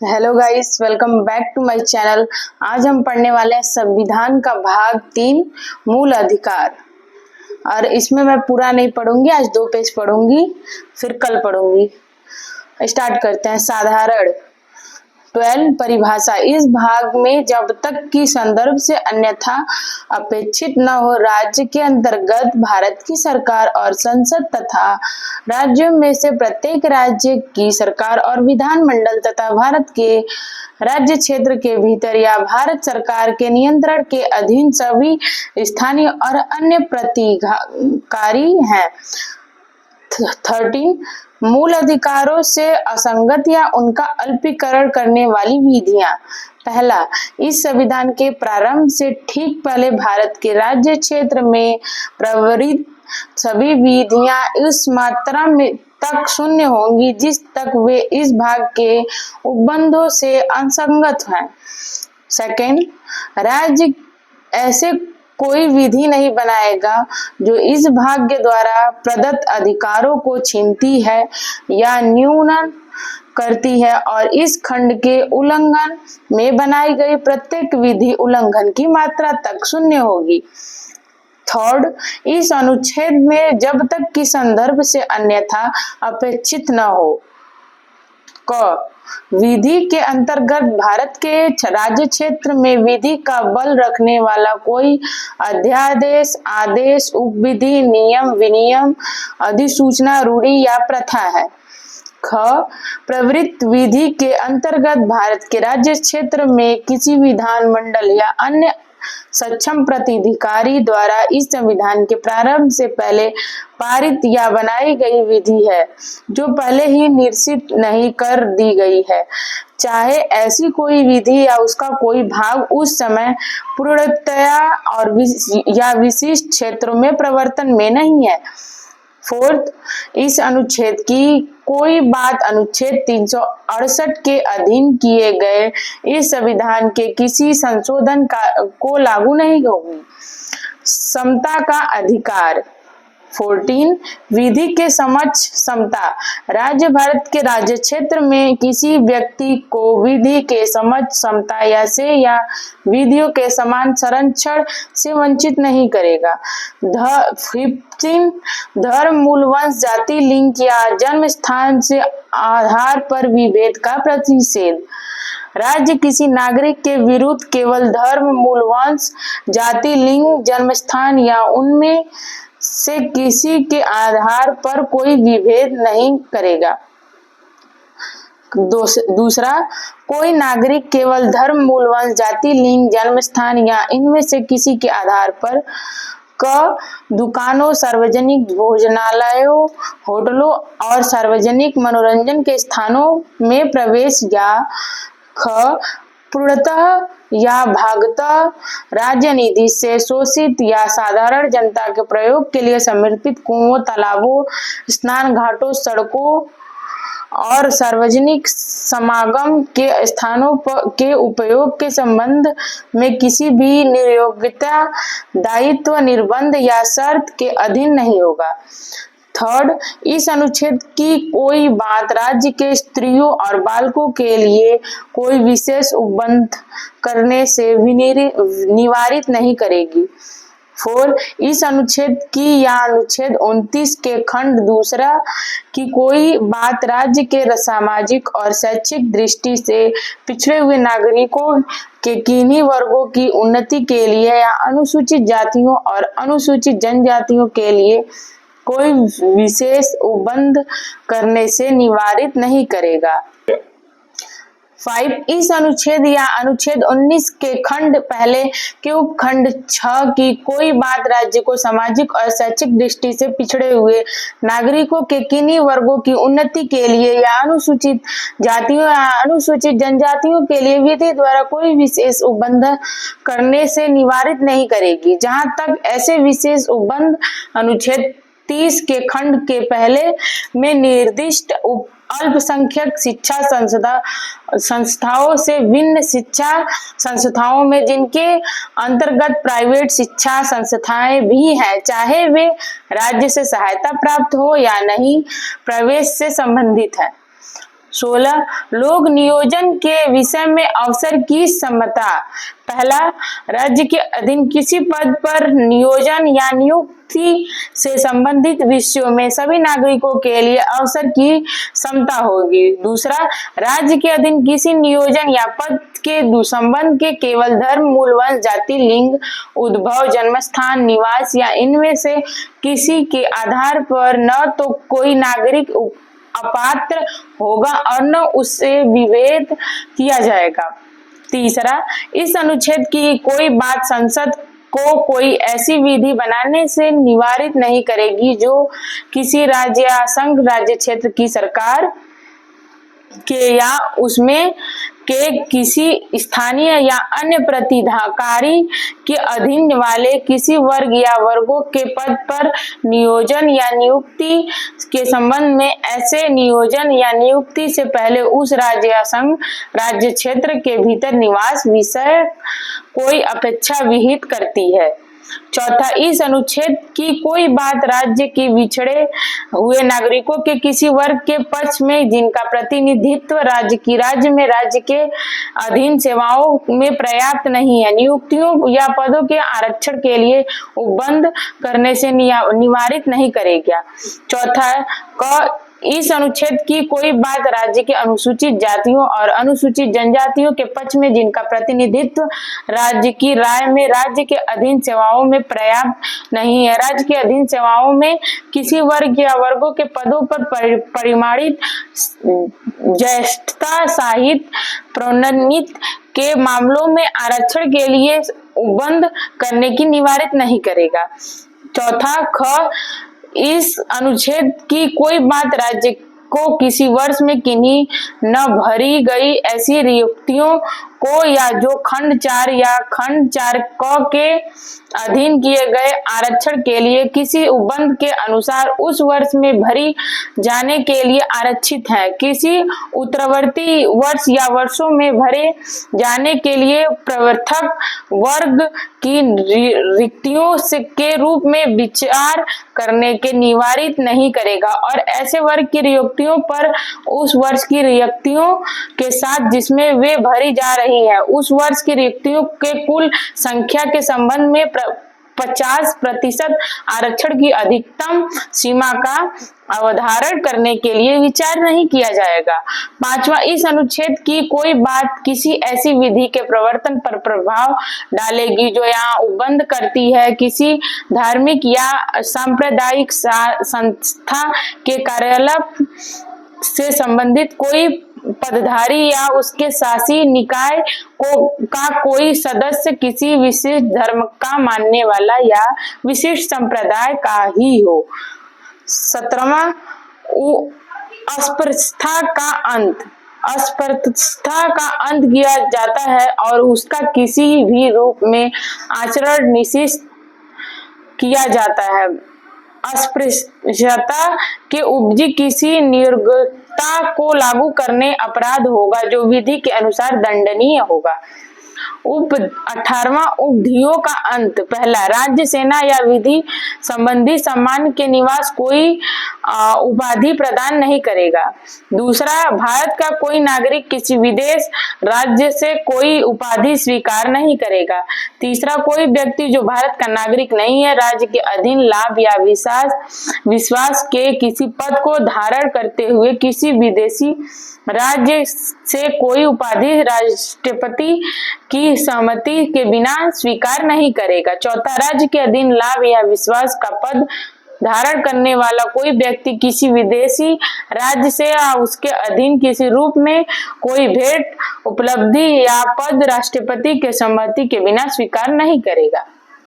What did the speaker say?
Hello guys, welcome back to my channel. आज हम पढ़ने वाले हैं संविधान का भाग 3 मूल अधिकार। और इसमें मैं पूरा नहीं पढ़ूंगी, आज 2 पेज पढ़ूंगी, फिर कल पढ़ूंगी। स्टार्ट करते हैं। साधारण 12 परिभाषा। इस भाग में जब तक कि संदर्भ से अन्यथा अपेक्षित न हो, राज्य के अंतर्गत भारत की सरकार और संसद तथा राज्यों में से प्रत्येक राज्य की सरकार और विधानमंडल तथा भारत के राज्य क्षेत्र के भीतर या भारत सरकार के नियंत्रण के अधीन सभी स्थानीय और अन्य प्राधिकारी हैं। 13 मूल अधिकारों से असंगत या उनका अल्पीकरण करने वाली विधियां। पहला, इस संविधान के प्रारंभ से ठीक पहले भारत के राज्य क्षेत्र में प्रवृत्त सभी विधियां उस मात्रा में तक शून्य होंगी जिस तक वे इस भाग के उपबंधों से असंगत हैं। सेकेंड, राज्य ऐसे कोई विधि नहीं बनाएगा जो इस भाग के द्वारा प्रदत्त अधिकारों को छीनती है या न्यूनतम करती है, और इस खंड के उल्लंघन में बनाई गई प्रत्येक विधि उल्लंघन की मात्रा तक शून्य होगी। थर्ड, इस अनुच्छेद में जब तक कि संदर्भ से अन्यथा अपेक्षित न हो, विधि के अंतर्गत भारत के राज्य क्षेत्र में विधि का बल रखने वाला कोई अध्यादेश, आदेश, उपविधि, नियम, विनियम, अधिसूचना, रूढ़ि या प्रथा है। ख, प्रवृत्त विधि के अंतर्गत भारत के राज्य क्षेत्र में किसी विधानमंडल या अन्य सक्षम प्राधिकारी द्वारा इस संविधान के प्रारंभ से पहले पारित या बनाई गई विधि है जो पहले ही निश्चित नहीं कर दी गई है, चाहे ऐसी कोई विधि या उसका कोई भाग उस समय पूर्णतया और या विशिष्ट क्षेत्रों में प्रवर्तन में नहीं है। फोर्थ, इस अनुच्छेद की कोई बात अनुच्छेद 368 के अधीन किए गए इस संविधान के किसी संशोधन को लागू नहीं होगी। समता का अधिकार। 14, विधि के समक्ष समता। राज्य भारत के राज्य क्षेत्र में किसी व्यक्ति को विधि के समक्ष समता या विधियों के समान संरक्षण से वंचित नहीं करेगा। 15, धर्म, मूल, वंश, जाति, लिंग या जन्म स्थान से आधार पर विभेद का प्रतिषेध। राज्य किसी नागरिक के विरुद्ध केवल धर्म, मूल, वंश, जाति, लिंग, जन्मस्थान या उनमें से किसी के आधार पर कोई विभेद नहीं करेगा। दूसरा, कोई नागरिक केवल धर्म, मूल, वंश, जाति, लिंग, जन्मस्थान या इनमें से किसी के आधार पर दुकानों, सार्वजनिक भोजनालयों, होटलों और सार्वजनिक मनोरंजन के स्थानों में प्रवेश या पूर्णतः या भागतः राज्य निधि से शोषित या साधारण जनता के प्रयोग के लिए समर्पित कुओं, तालाबों, स्नान घाटों, सड़कों और सार्वजनिक समागम के स्थानों के उपयोग के संबंध में किसी भी नियोक्ता, दायित्व, निर्बंध या शर्त के अधीन नहीं होगा। थर्ड, इस अनुच्छेद की कोई बात राज्य के स्त्रियों और बालकों के लिए कोई विशेष उपबंध करने से निवारित नहीं करेगी। 4, इस अनुच्छेद की या अनुच्छेद 29 के खंड 2 की कोई बात राज्य के सामाजिक और शैक्षिक दृष्टि से पिछड़े हुए नागरिकों के किन्हीं वर्गों की उन्नति के लिए या अनुसूचित जातियों और अनुसूचित जनजातियों के लिए कोई विशेष उपबंध करने से निवारित नहीं करेगा। 5, इस अनुच्छेद या अनुच्छेद 19 के खंड पहले के उपखंड 6 की कोई बात राज्य को सामाजिक और शैक्षिक दृष्टि से पिछड़े हुए नागरिकों के किन्हीं वर्गों की उन्नति के लिए या अनुसूचित जातियों या अनुसूचित जनजातियों के लिए विधि द्वारा कोई विशेष उपबंध करने से निवारित नहीं करेगी, जहां तक ऐसे विशेष उपबंध अनुच्छेद 30 के खंड के पहले में निर्दिष्ट अल्पसंख्यक शिक्षा संस्थाओं से भिन्न शिक्षा संस्थाओं में जिनके अंतर्गत प्राइवेट शिक्षा संस्थाएं भी हैं, चाहे वे राज्य से सहायता प्राप्त हो या नहीं, प्रवेश से संबंधित है। 16 लोक नियोजन के विषय में अवसर की समता। पहला, राज्य के अधीन किसी पद पर नियोजन या नियुक्ति से संबंधित विषयों में सभी नागरिकों के लिए अवसर की समता होगी। दूसरा, राज्य के अधीन किसी नियोजन या पद के संबंध के केवल धर्म, मूल, वंश, जाति, लिंग, उद्भव, जन्मस्थान, निवास या इनमें से किसी के आधार पर न तो कोई नागरिक अपात्र होगा और न उससे विभेद किया जाएगा। तीसरा, इस अनुच्छेद की कोई बात संसद को कोई ऐसी विधि बनाने से निवारित नहीं करेगी जो किसी राज्य या संघ राज्य क्षेत्र की सरकार के या उसमें के किसी स्थानीय या अन्य प्राधिकारी के अधीन वाले किसी वर्ग या वर्गों के पद पर नियोजन या नियुक्ति के संबंध में ऐसे नियोजन या नियुक्ति से पहले उस राज्य या संघ राज्य क्षेत्र के भीतर निवास विषय कोई अपेक्षा विहित करती है। चौथा, इस अनुच्छेद की कोई बात राज्य के बिछड़े हुए नागरिकों के किसी वर्ग के पक्ष में जिनका प्रतिनिधित्व राज्य में राज्य के अधीन सेवाओं में पर्याप्त नहीं है, नियुक्तियों या पदों के आरक्षण के लिए उपबंध करने से निवारित नहीं करेगा। चौथा, इस अनुच्छेद की कोई बात राज्य के अनुसूचित जातियों और अनुसूचित जनजातियों के पक्ष में जिनका प्रतिनिधित्व राज्य की राय में राज्य के अधीन सेवाओं में पर्याप्त नहीं है, राज्य के अधीन सेवाओं में किसी वर्ग या वर्गों के पदों पर परिमाणित ज्येष्ठता सहित प्रोन्नति के मामलों में आरक्षण के लिए उपबंध करने की निवारित नहीं करेगा। चौथा, इस अनुच्छेद की कोई बात राज्य को किसी वर्ष में किन्हीं न भरी गई ऐसी रिक्तियों को या जो खंड 4 या खंड 4 क के अधीन किए गए आरक्षण के लिए किसी उपबंध के अनुसार उस वर्ष में भरी जाने के लिए आरक्षित है, किसी उत्तरवर्ती वर्ष या वर्षों में भरे जाने के लिए प्रवर्तक वर्ग की रिक्तियों के रूप में विचार करने के निवारित नहीं करेगा और ऐसे वर्ग की रिक्तियों पर उस वर्ष की रिक्तियों के साथ जिसमें वे भरी जा रही है उस वर्ष की रिक्तियों के कुल संख्या के संबंध में 50% आरक्षण की अधिकतम सीमा का अवधारण करने के लिए विचार नहीं किया जाएगा। पांचवा, इस अनुच्छेद की कोई बात किसी ऐसी विधि के प्रवर्तन पर प्रभाव डालेगी जो यहाँ उपबंध करती है किसी धार्मिक या सांप्रदायिक संस्था के कार्यालय से संबंधित कोई पदधारी या उसके शासी निकाय का कोई सदस्य किसी विशिष्ट धर्म का मानने वाला या विशिष्ट संप्रदाय का ही हो। 17वां, अस्पृश्यता का अंत। अस्पृश्यता का अंत किया जाता है और उसका किसी भी रूप में आचरण निषिद्ध किया जाता है। अस्पृश्यता के उपजी किसी निर्गुणता को लागू करने अपराध होगा जो विधि के अनुसार दंडनीय होगा। 18वां, उपधियों का अंत। पहला, राज्य सेना या विधि संबंधी सम्मान के निवास कोई उपाधि प्रदान नहीं करेगा। दूसरा, भारत का कोई नागरिक किसी विदेश राज्य से कोई उपाधि स्वीकार नहीं करेगा। तीसरा, कोई व्यक्ति जो भारत का नागरिक नहीं है राज्य के अधीन लाभ या विश्वास के किसी पद को धारण करते हुए किसी विदेशी राज्य से कोई उपाधि राष्ट्रपति की सहमति के बिना स्वीकार नहीं करेगा। चौथा, राज्य के अधीन लाभ या विश्वास का पद धारण करने वाला कोई व्यक्ति किसी विदेशी राज्य से या उसके अधीन किसी रूप में कोई भेंट, उपलब्धि या पद राष्ट्रपति के सहमति के बिना स्वीकार नहीं करेगा।